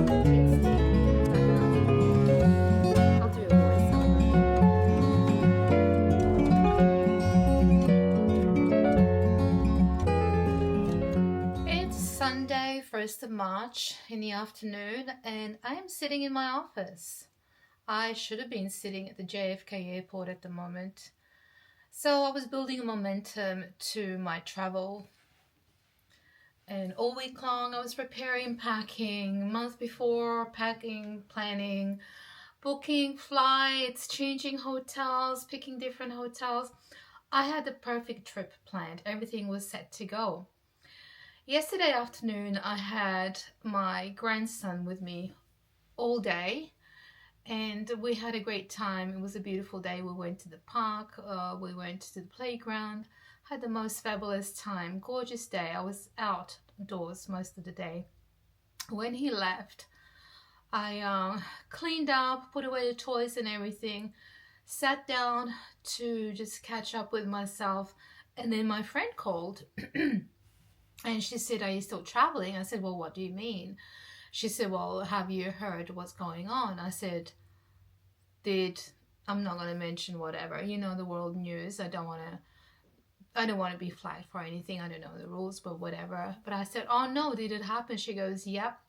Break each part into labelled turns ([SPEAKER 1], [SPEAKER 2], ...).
[SPEAKER 1] Let's see. I'll do a voiceover. It's Sunday, 1st of March in the afternoon, and I am sitting in my office. I should have been sitting at the JFK airport at the moment. So I was building a momentum to my travel. And all week long I was preparing, packing, month before, packing, planning, booking flights, changing hotels, picking different hotels. I had the perfect trip planned. Everything was set to go. Yesterday afternoon, I had my grandson with me all day and we had a great time. It was a beautiful day. We went to the park, we went to the playground, had the most fabulous time. Gorgeous day. I was outdoors most of the day. When he left, I cleaned up, put away the toys and everything, sat down to just catch up with myself, and then my friend called. And she said, "Are you still traveling?" I said, "Well, what do you mean?" She said, "Well, have you heard what's going on?" I said, I'm not going to mention whatever, the world news. I don't want to be flagged for anything. I don't know the rules, but whatever. But I said, "Oh no, did it happen?" She goes, "Yep."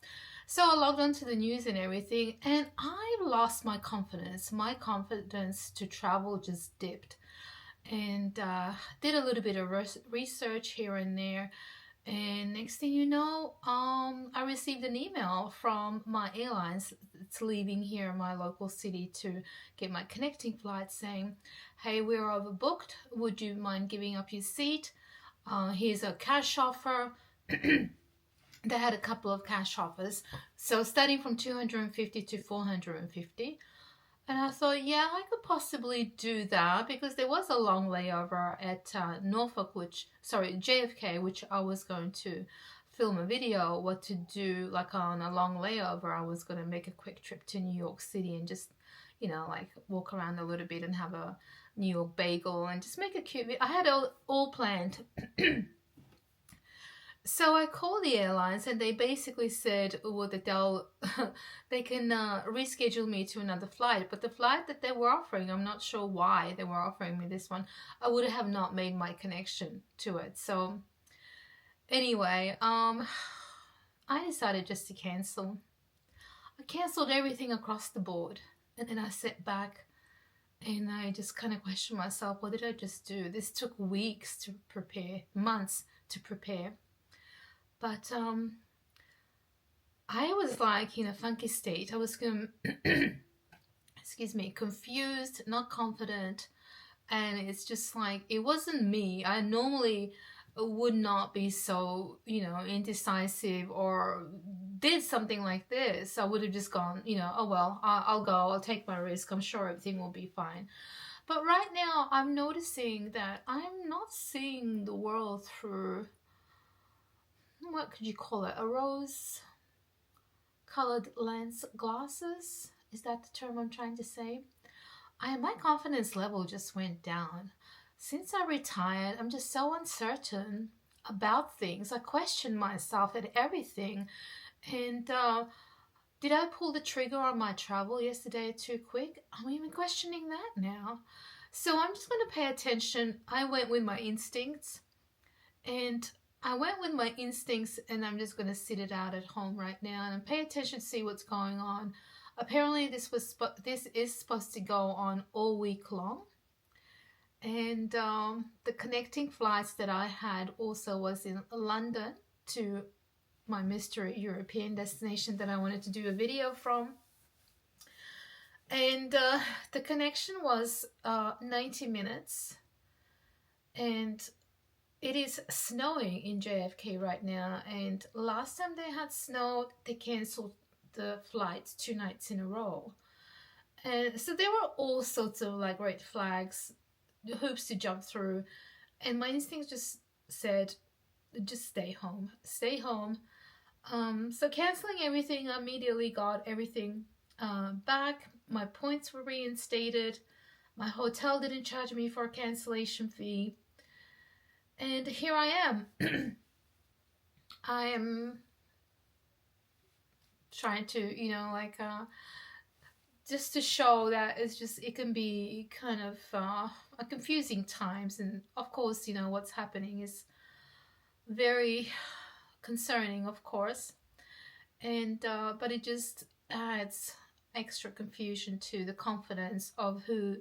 [SPEAKER 1] So I logged onto the news and everything, and I lost my confidence. My confidence to travel just dipped. And did a little bit of research here and there. And next thing you know, I received an email from my airlines. It's leaving here in my local city to get my connecting flight saying, "Hey, we're overbooked. Would you mind giving up your seat? Here's a cash offer." They had a couple of cash offers. So starting from 250 to 450. And I thought, yeah, I could possibly do that because there was a long layover at JFK, which I was going to film a video what to do like on a long layover. I was going to make a quick trip to New York City and just, like walk around a little bit and have a New York bagel and just make a cute video. I had it all planned. So I called the airlines and they basically said, well, that they can reschedule me to another flight. But the flight that they were offering, I'm not sure why they were offering me this one. I would have not made my connection to it. So anyway, I decided just to cancel. I canceled everything across the board. And then I sat back and I just kind of questioned myself, what did I just do? This took weeks to prepare, months to prepare. But I was like in a funky state. I was confused, not confident, and it's just like it wasn't me. I normally would not be so, indecisive or did something like this. I would have just gone, oh well, I'll go, I'll take my risk. I'm sure everything will be fine. But right now, I'm noticing that I'm not seeing the world through, what could you call it, a rose colored lens glasses? Is that the term I'm trying to say? My confidence level just went down. Since I retired, I'm just so uncertain about things. I question myself at everything. And did I pull the trigger on my travel yesterday too quick? I'm even questioning that now. So I'm just going to pay attention. I went with my instincts and I'm just going to sit it out at home right now and pay attention to see what's going on. Apparently this is supposed to go on all week long. And the connecting flights that I had also was in London to my mystery European destination that I wanted to do a video from. And the connection was 90 minutes. And it is snowing in JFK right now, and last time they had snow, they canceled the flights 2 nights in a row. And so there were all sorts of like red flags, hoops to jump through, and my instincts just said, just stay home, stay home. So canceling everything, I immediately got everything back. My points were reinstated. My hotel didn't charge me for a cancellation fee. And here I am. I am trying to, you know, like just to show that it can be kind of a confusing times. And of course, you know, what's happening is very concerning, of course. And but it just adds extra confusion to the confidence of who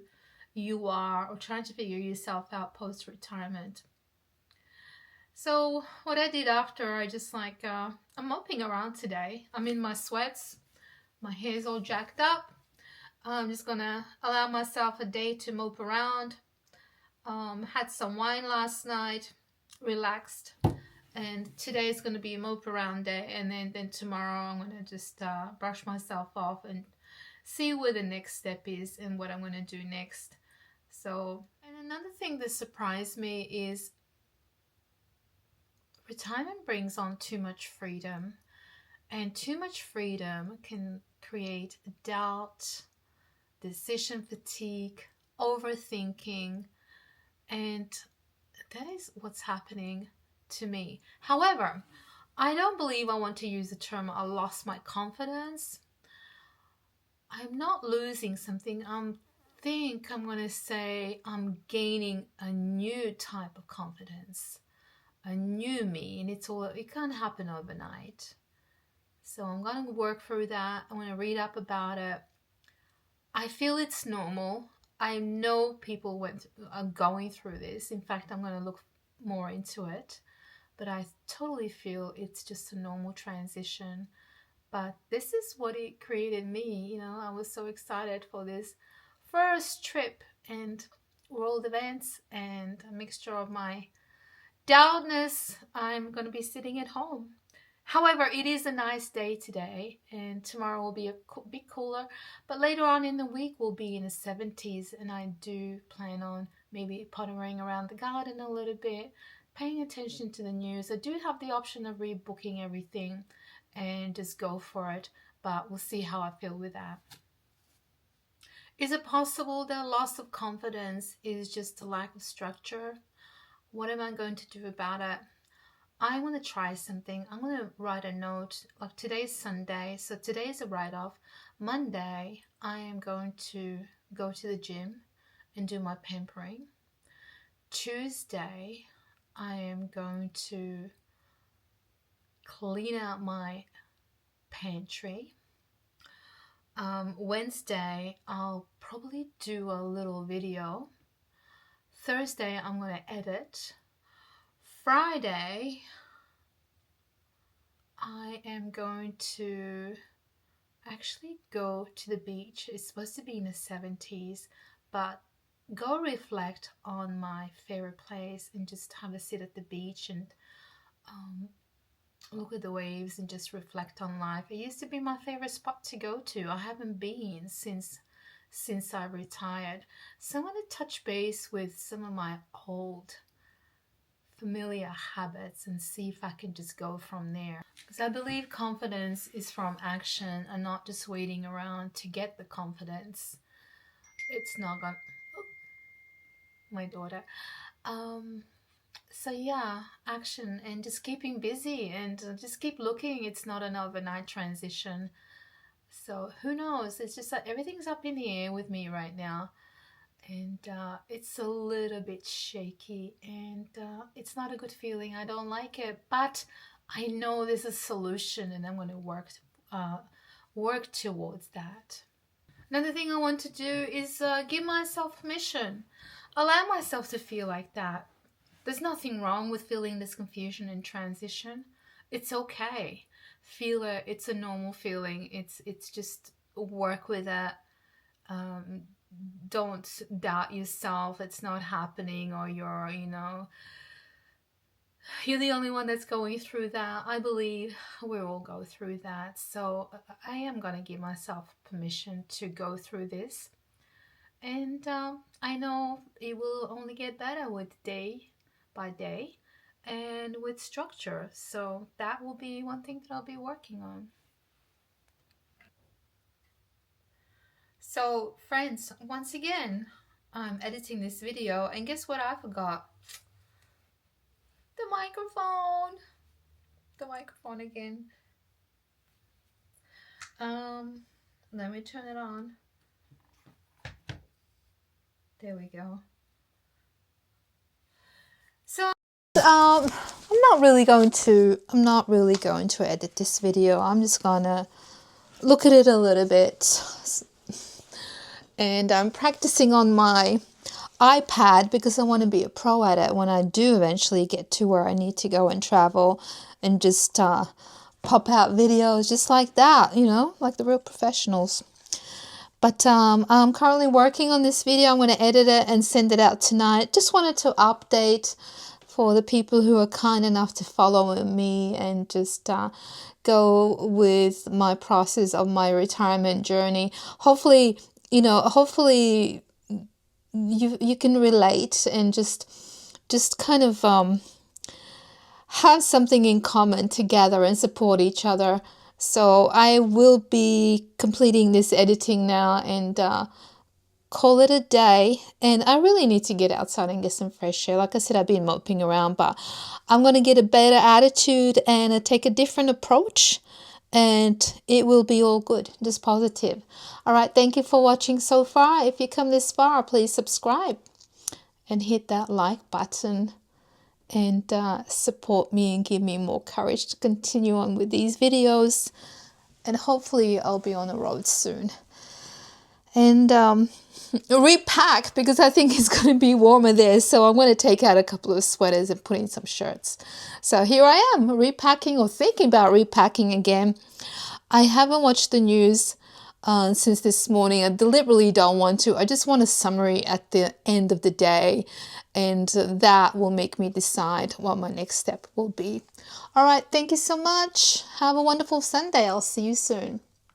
[SPEAKER 1] you are, or trying to figure yourself out post retirement. So what I did after, I just like I'm moping around today. I'm in my sweats, my hair's all jacked up. I'm just gonna allow myself a day to mope around. Had some wine last night, relaxed, and today is going to be a mope around day, and then tomorrow I'm going to just brush myself off and see where the next step is and what I'm going to do next. So, and another thing that surprised me is retirement brings on too much freedom, and too much freedom can create doubt, decision fatigue, overthinking, and that is what's happening to me. However, I don't believe I want to use the term I lost my confidence. I'm not losing something. I think I'm going to say I'm gaining a new type of confidence, a new me, and it can't happen overnight. So I'm going to work through that. I'm going to read up about it. I feel it's normal. I know people are going through this. In fact, I'm going to look more into it. But I totally feel it's just a normal transition. But this is what it created me. You know, I was so excited for this first trip and world events, and a mixture of my doubtness. I'm going to be sitting at home. However, it is a nice day today, and tomorrow will be a bit cooler. But later on in the week, we'll be in the 70s, and I do plan on maybe pottering around the garden a little bit, paying attention to the news. I do have the option of rebooking everything and just go for it, but we'll see how I feel with that. Is it possible that loss of confidence is just a lack of structure? What am I going to do about it? I want to try something. I'm going to write a note. Like today's Sunday, so today's a write-off. Monday, I am going to go to the gym and do my pampering. Tuesday, I am going to clean out my pantry. Wednesday, I'll probably do a little video. Thursday, I'm going to edit. Friday, I am going to actually go to the beach. It's supposed to be in the 70s, but go reflect on my favorite place and just have a sit at the beach and look at the waves and just reflect on life. It used to be my favorite spot to go to. I haven't been since I retired. So I'm going to touch base with some of my old familiar habits and see if I can just go from there. Because I believe confidence is from action and not just waiting around to get the confidence. It's not gonna... Oh, my daughter. So yeah, action and just keeping busy and just keep looking. It's not an overnight transition. So who knows? It's just that everything's up in the air with me right now. And it's a little bit shaky, and it's not a good feeling. I don't like it, but I know there's a solution, and I'm going to work towards that. Another thing I want to do is give myself permission. Allow myself to feel like that. There's nothing wrong with feeling this confusion and transition. It's okay. Feel it. It's a normal feeling. It's just work with it. Don't doubt yourself. It's not happening, or you're the only one that's going through that. I believe we all go through that. So I am going to give myself permission to go through this. And I know it will only get better with day by day and with structure. So that will be one thing that I'll be working on. So friends, once again, I'm editing this video, and guess what I forgot? The microphone. The microphone again. let me turn it on. There we go. So I'm not really going to edit this video. I'm just gonna look at it a little bit, and I'm practicing on my iPad because I want to be a pro at it when I do eventually get to where I need to go and travel, and just pop out videos just like that, you know, like the real professionals. But I'm currently working on this video. I'm going to edit it and send it out tonight. Just wanted to update for the people who are kind enough to follow me and just go with my process of my retirement journey. Hopefully, you know, hopefully you can relate and just kind of have something in common together and support each other. So I will be completing this editing now and call it a day. And I really need to get outside and get some fresh air. Like I said, I've been moping around, but I'm going to get a better attitude and take a different approach, and it will be all good, just positive. All right, thank you for watching so far. If you come this far, please subscribe and hit that like button and support me and give me more courage to continue on with these videos. And hopefully I'll be on the road soon. And repack, because I think it's going to be warmer there. So I'm going to take out a couple of sweaters and put in some shirts. So here I am, repacking, or thinking about repacking again. I haven't watched the news since this morning. I deliberately don't want to. I just want a summary at the end of the day, and that will make me decide what my next step will be. All right, thank you so much. Have a wonderful Sunday. I'll see you soon.